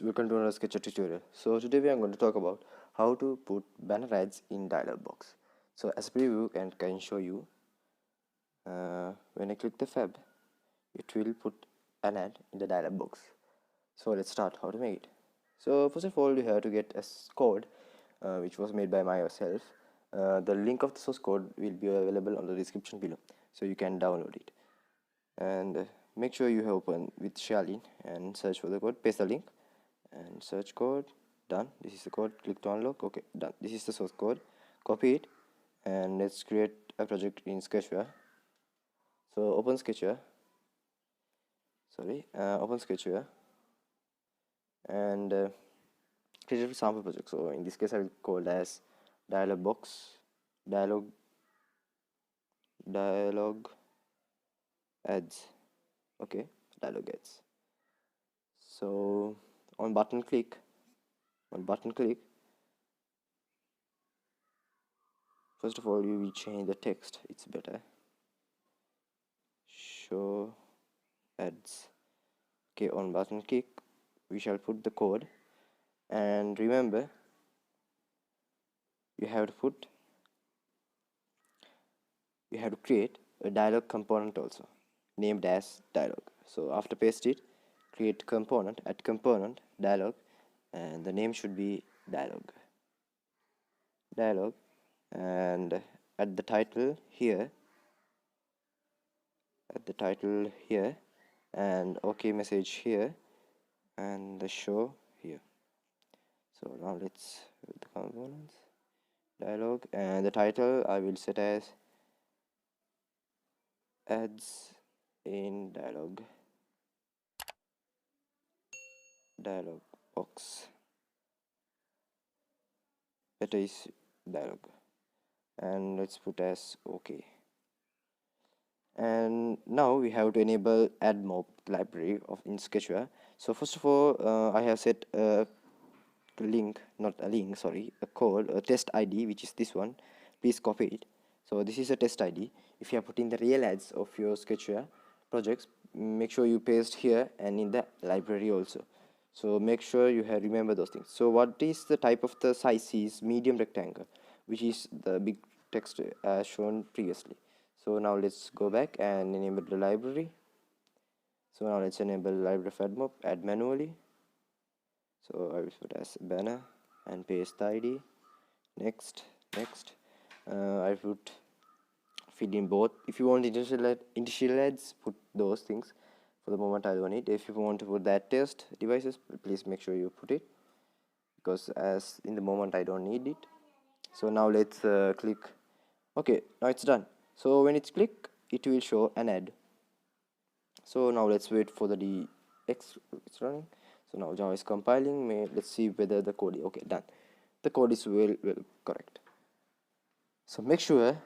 welcome to another Sketchware tutorial. So today we are going to talk about how to put banner ads in Dialog Box. So as a preview, and can show you, when I click the fab, it will put an ad in the Dialog Box. So let's start how to make it. So first of all, you have to get a code which was made by myself. The link of the source code will be available on the description below, so you can download it. And make sure you have open with Shalin and search for the code, paste the link and search code. Done. This is the code. Click to unlock. Okay, done. This is the source code. Copy it and let's create a project in Sketchware. So open Sketchware. Open Sketchware and create a sample project. So in this case, I will call it as Dialog Box, Dialog Ads. Okay, Dialog Ads. So on button click, first of all you will change the text. It's better. Show ads. Okay, on button click we shall put the code, and remember you have to create a dialog component also named as dialog. So after paste it, create component, add component dialog, and the name should be dialog, and add the title here, and okay message here, and the show here. So now let's put the components, dialog, and the title I will set as ads in dialog box. That is dialog, and let's put as okay. And now we have to enable add mob library in Sketchware. So first of all, I have set a code, a test ID, which is this one. Please copy it. So this is a test ID. If you are putting the real ads of your Sketchware projects, make sure you paste here and in the library also. So make sure you have remember those things. So what is the type of the size is medium rectangle, which is the big text as shown previously. So now let's go back and enable the library. So now let's enable library of AdMob, add manually. So I will put as banner and paste the ID. Next. I would fill in both. If you want initial ads, put those things. For the moment I don't need. If you want to put that test devices, please make sure you put it, because as in the moment I don't need it. So now let's click. Okay, now it's done. So when it's click, it will show an ad. So now let's wait for the it's running. So now Java is compiling. Let's see whether the code is okay. Done. The code is well correct. So make sure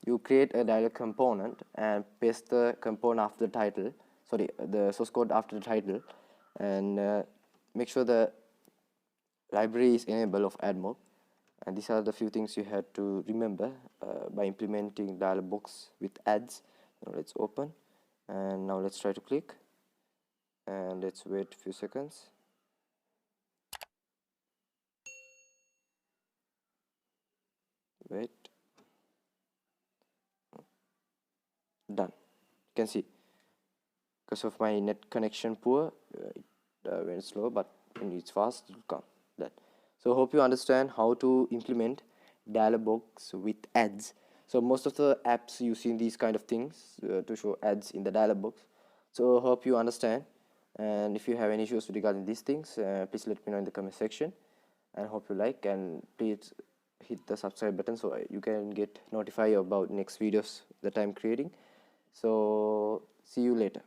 you create a dialog component and paste the component after the title. Sorry, the source code after the title, and make sure the library is enabled of AdMob. And these are the few things you have to remember by implementing Dialog Box with ads. Now let's open, and now let's try to click, and let's wait a few seconds. Wait. Done. You can see because of my net connection poor, it went slow, but when it's fast it will come. Done. So hope you understand how to implement Dialog Box with ads. So most of the apps using these kind of things to show ads in the Dialog Box. So hope you understand, and if you have any issues regarding these things, please let me know in the comment section, and hope you like, and please hit the subscribe button so you can get notified about next videos that I'm creating. So see you later.